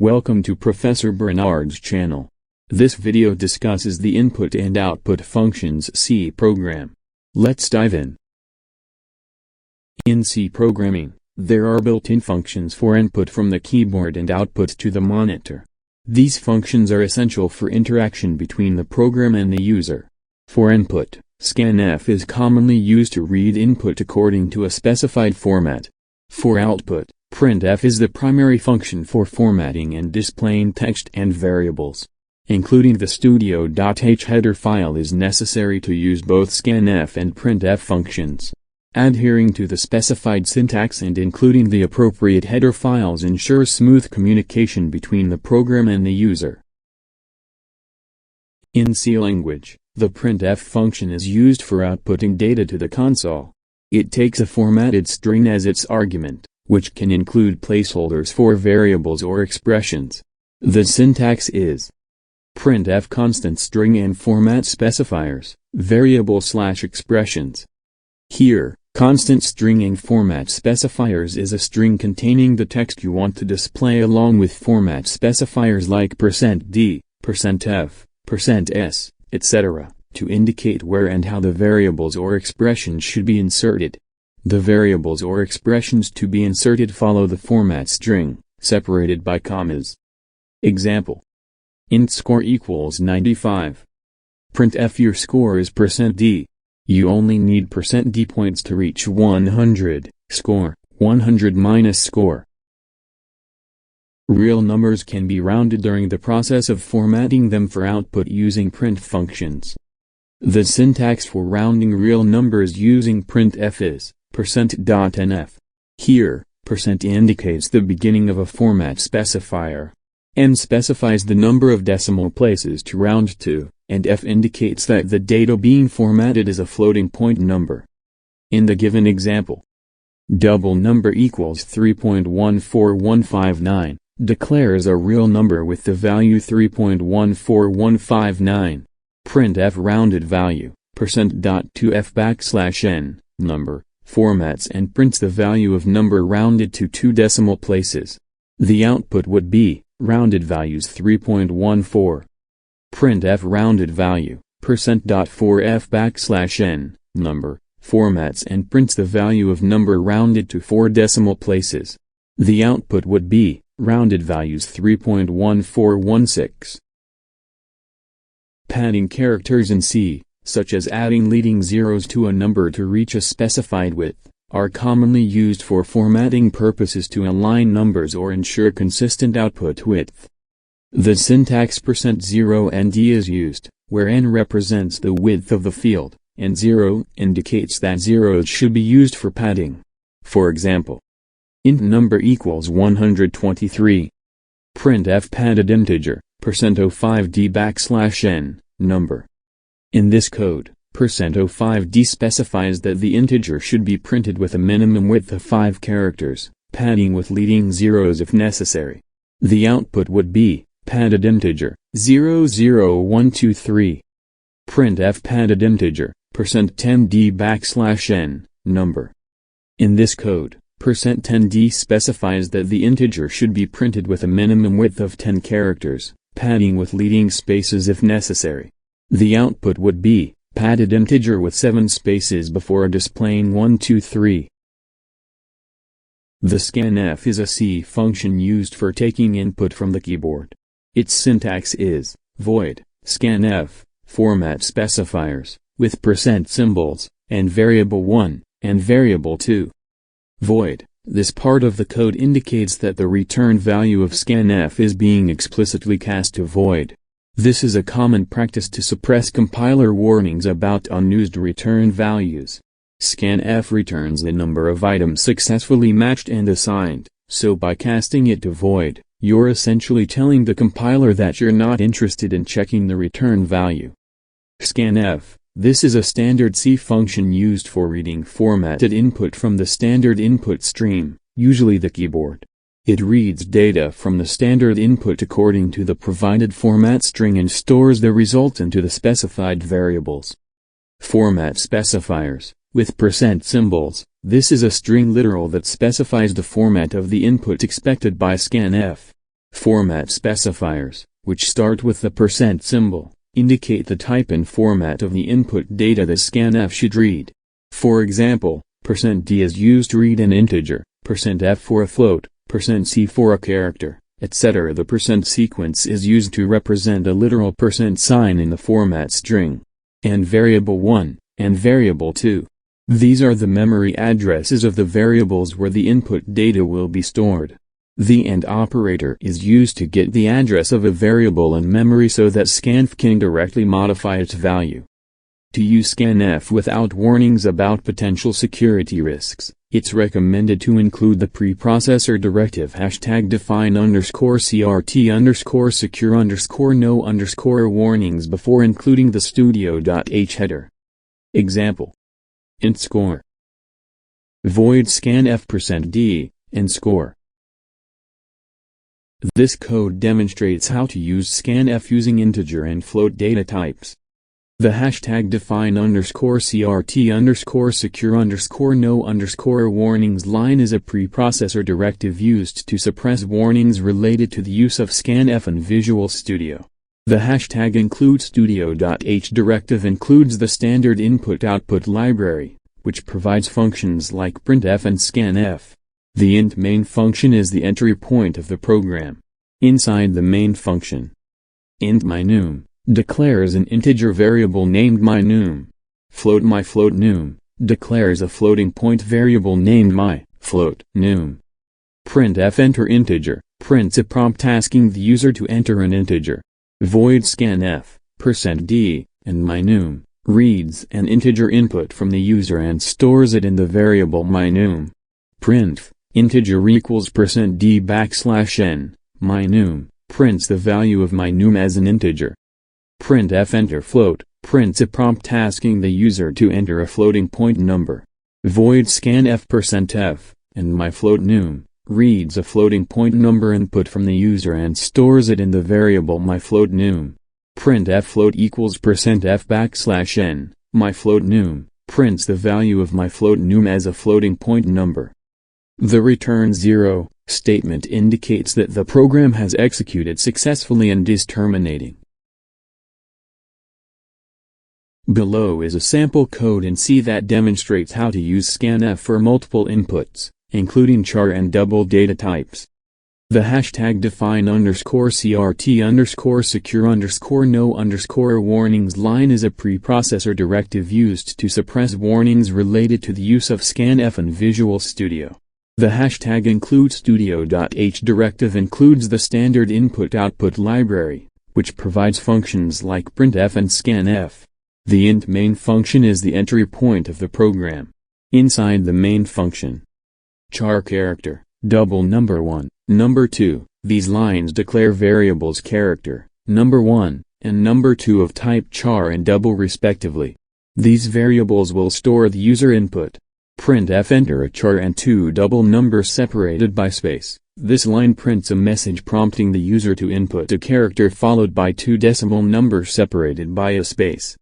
Welcome to Professor Bernard's channel. This video discusses the input and output functions C program. Let's dive in. In C programming, there are built-in functions for input from the keyboard and output to the monitor. These functions are essential for interaction between the program and the user. For input, scanf is commonly used to read input according to a specified format. For output, printf is the primary function for formatting and displaying text and variables. Including the studio.h header file is necessary to use both scanf and printf functions. Adhering to the specified syntax and including the appropriate header files ensures smooth communication between the program and the user. In C language, the printf function is used for outputting data to the console. It takes a formatted string as its argument, which can include placeholders for variables or expressions. The syntax is printf constant string and format specifiers, variable/expressions. Here, constant string and format specifiers is a string containing the text you want to display along with format specifiers like %d, %f, %s, etc., to indicate where and how the variables or expressions should be inserted. The variables or expressions to be inserted follow the format string, separated by commas. Example: int score equals 95. Printf your score is %d. You only need %d points to reach 100, score, 100 minus score. Real numbers can be rounded during the process of formatting them for output using print functions. The syntax for rounding real numbers using printf is %.nf. Here, % indicates the beginning of a format specifier. N specifies the number of decimal places to round to, and F indicates that the data being formatted is a floating point number. In the given example, double number equals 3.14159, declares a real number with the value 3.14159. Printf rounded value, %.2f\n, number, formats and prints the value of number rounded to 2 decimal places. The output would be rounded values 3.14. Printf rounded value, %.4f\n, number, formats and prints the value of number rounded to 4 decimal places. The output would be rounded values 3.1416. Padding characters in C, such as adding leading zeros to a number to reach a specified width, are commonly used for formatting purposes to align numbers or ensure consistent output width. The syntax %0nd is used, where n represents the width of the field, and 0 indicates that zeros should be used for padding. For example, int number equals 123. Printf padded integer, %05d\n, number. In this code, %05d specifies that the integer should be printed with a minimum width of 5 characters, padding with leading zeros if necessary. The output would be padded integer, 00123. Printf padded integer, %10d\n, number. In this code, %10d specifies that the integer should be printed with a minimum width of 10 characters, padding with leading spaces if necessary. The output would be padded integer with 7 spaces before displaying 123. The scanf is a C function used for taking input from the keyboard. Its syntax is void, scanf, format specifiers, with % symbols, and variable 1, and variable 2. Void. This part of the code indicates that the return value of scanf is being explicitly cast to void. This is a common practice to suppress compiler warnings about unused return values. Scanf returns the number of items successfully matched and assigned, so by casting it to void, you're essentially telling the compiler that you're not interested in checking the return value. Scanf. This is a standard C function used for reading formatted input from the standard input stream, usually the keyboard. It reads data from the standard input according to the provided format string and stores the result into the specified variables. Format specifiers, with % symbols, this is a string literal that specifies the format of the input expected by scanf. Format specifiers, which start with the percent symbol, indicate the type and format of the input data the scanf should read. For example, %d is used to read an integer, %f for a float, %c for a character, etc. The % sequence is used to represent a literal % sign in the format string. And variable 1, and variable 2. These are the memory addresses of the variables where the input data will be stored. The AND operator is used to get the address of a variable in memory so that scanf can directly modify its value. To use scanf without warnings about potential security risks, it's recommended to include the preprocessor directive #define_crt_secure_no_ warnings before including the studio.h header. Example: int score void scanf %d and score. This code demonstrates how to use scanf using integer and float data types. The #define_crt_secure_no_ warnings line is a preprocessor directive used to suppress warnings related to the use of scanf in Visual Studio. The #include_studio.h directive includes the standard input-output library, which provides functions like printf and scanf. The int main function is the entry point of the program. Inside the main function, int mynum declares an integer variable named mynum. Float myFloatNum declares a floating point variable named myFloatNum. Printf enter integer prints a prompt asking the user to enter an integer. Void scanf %d and mynum reads an integer input from the user and stores it in the variable mynum. Printf integer equals %d\n mynum prints the value of mynum as an integer. Printf enter float prints a prompt asking the user to enter a floating point number. Void scanf %f and myFloatNum reads a floating point number input from the user and stores it in the variable myFloatNum. Printf float equals %f\n myFloatNum prints the value of myFloatNum as a floating point number. The return 0 statement indicates that the program has executed successfully and is terminating. Below is a sample code in C that demonstrates how to use scanf for multiple inputs, including char and double data types. The #define_crt_secure_no_ warnings line is a preprocessor directive used to suppress warnings related to the use of scanf in Visual Studio. The #include_studio.h directive includes the standard input-output library, which provides functions like printf and scanf. The int main function is the entry point of the program. Inside the main function, char character, double number 1, number 2, these lines declare variables character, number 1, and number 2 of type char and double respectively. These variables will store the user input. Printf enter a char and 2 double numbers separated by space. This line prints a message prompting the user to input a character followed by 2 decimal numbers separated by a space.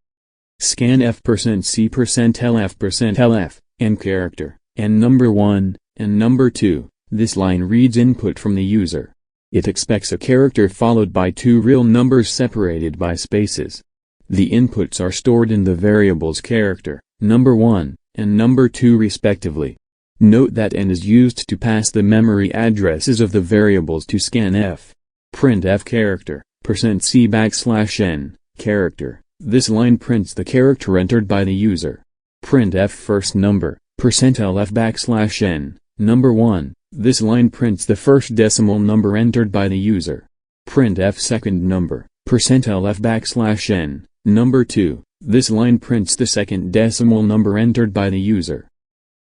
Scanf %c %lf and character, and number 1, and number 2, this line reads input from the user. It expects a character followed by 2 real numbers separated by spaces. The inputs are stored in the variables character, number 1, and number 2 respectively. Note that n is used to pass the memory addresses of the variables to scanf. Printf character, %c\n, character. This line prints the character entered by the user. Printf first number, %lf\n, number 1, this line prints the first decimal number entered by the user. Printf second number, %lf\n, number 2, this line prints the second decimal number entered by the user.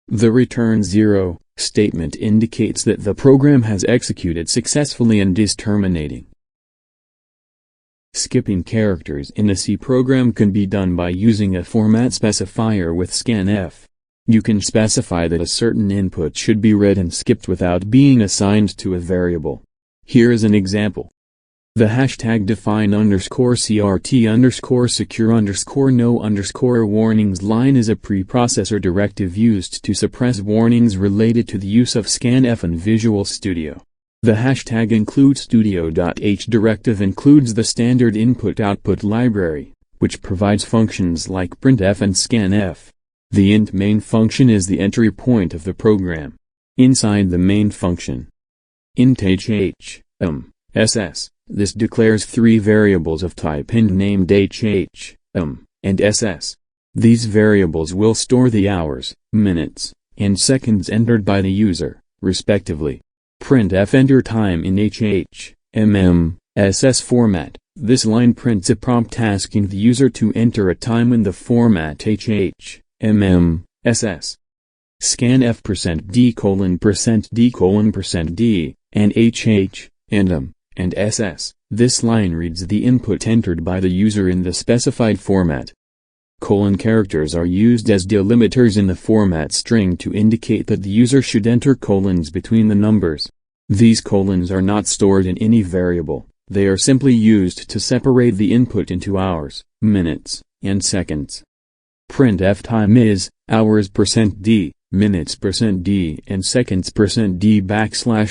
The return 0 statement indicates that the program has executed successfully and is terminating. Skipping characters in a C program can be done by using a format specifier with scanf. You can specify that a certain input should be read and skipped without being assigned to a variable. Here is an example. The #define_crt_secure_no_ warnings line is a preprocessor directive used to suppress warnings related to the use of scanf in Visual Studio. The hashtag #IncludeStudio.h directive includes the standard input-output library, which provides functions like printf and scanf. The int main function is the entry point of the program. Inside the main function, int hh, ss, this declares three variables of type int named hh, and ss. These variables will store the hours, minutes, and seconds entered by the user, respectively. Printf enter time in hh, ss format. This line prints a prompt asking the user to enter a time in the format hh, ss. Scanf %d:%d, and hh, and ss. This line reads the input entered by the user in the specified format. Colon characters are used as delimiters in the format string to indicate that the user should enter colons between the numbers. These colons are not stored in any variable, they are simply used to separate the input into hours, minutes, and seconds. Printf time is, hours %d, minutes %d and seconds %d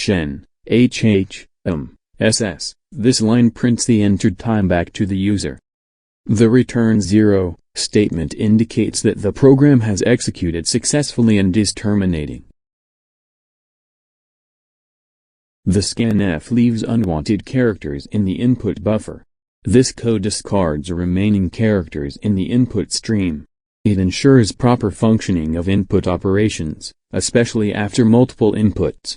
\n, hh, ss. This line prints the entered time back to the user. The return 0 statement indicates that the program has executed successfully and is terminating. The scanf leaves unwanted characters in the input buffer. This code discards remaining characters in the input stream. It ensures proper functioning of input operations, especially after multiple inputs.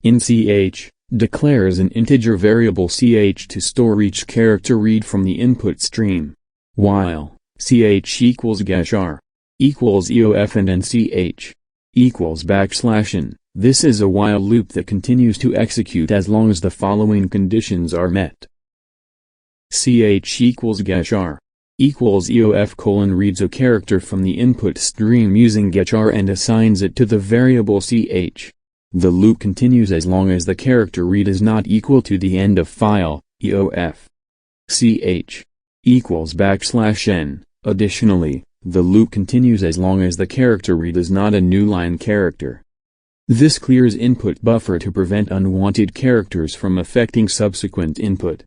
Int.ch declares an integer variable ch to store each character read from the input stream. While ch equals /r equals eof and nch equals \n. This is a while loop that continues to execute as long as the following conditions are met. Ch equals /r equals eof : reads a character from the input stream using getchar and assigns it to the variable ch. The loop continues as long as the character read is not equal to the end of file, eof. Ch equals \n. Additionally, the loop continues as long as the character read is not a new line character. This clears input buffer to prevent unwanted characters from affecting subsequent input.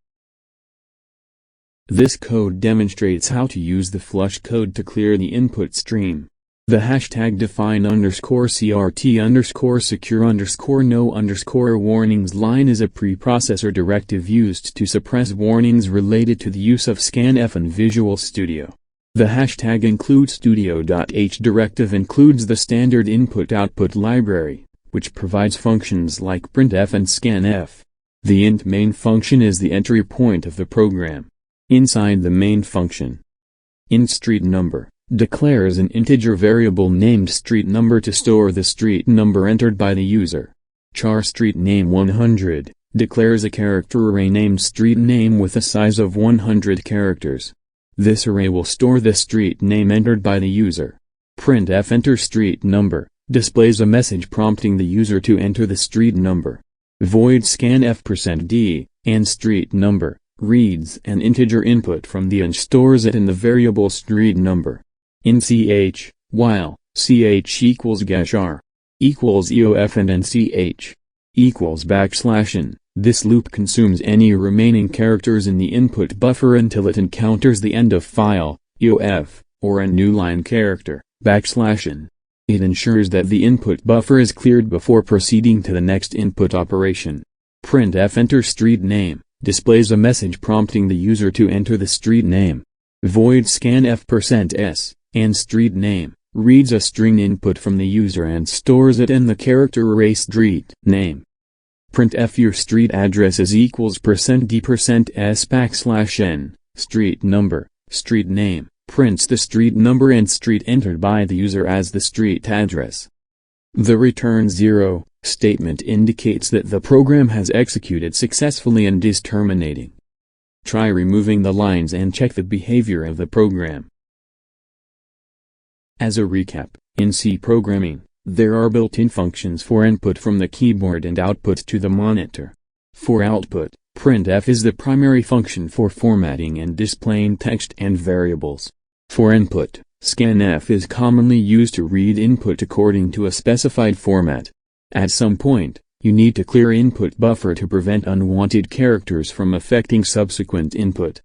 This code demonstrates how to use the flush code to clear the input stream. The hashtag define_crt_secure_no_ warnings line is a preprocessor directive used to suppress warnings related to the use of scanf in Visual Studio. The hashtag #IncludeStudio.h directive includes the standard input-output library, which provides functions like printf and scanf. The int main function is the entry point of the program. Inside the main function, int street number declares an integer variable named street number to store the street number entered by the user. Char street name 100 declares a character array named street name with a size of 100 characters. This array will store the street name entered by the user. Printf enter street number displays a message prompting the user to enter the street number. Void scanf %d and street number reads an integer input from the and stores it in the variable street number. Int.ch, while ch equals /r equals eof and nch equals \n. This loop consumes any remaining characters in the input buffer until it encounters the end of file, eof, or a new line character, \n. It ensures that the input buffer is cleared before proceeding to the next input operation. Printf enter street name displays a message prompting the user to enter the street name. Void scanf %s and street name reads a string input from the user and stores it in the character array street name. Printf your street address is equals %d%s\n, street number, street name, prints the street number and street entered by the user as the street address. The return 0 statement indicates that the program has executed successfully and is terminating. Try removing the lines and check the behavior of the program. As a recap, in C programming, there are built-in functions for input from the keyboard and output to the monitor. For output, printf is the primary function for formatting and displaying text and variables. For input, scanf is commonly used to read input according to a specified format. At some point, You need to clear input buffer to prevent unwanted characters from affecting subsequent input.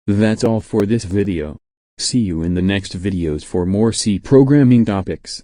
That's all for this video. See you in the next videos for more C programming topics.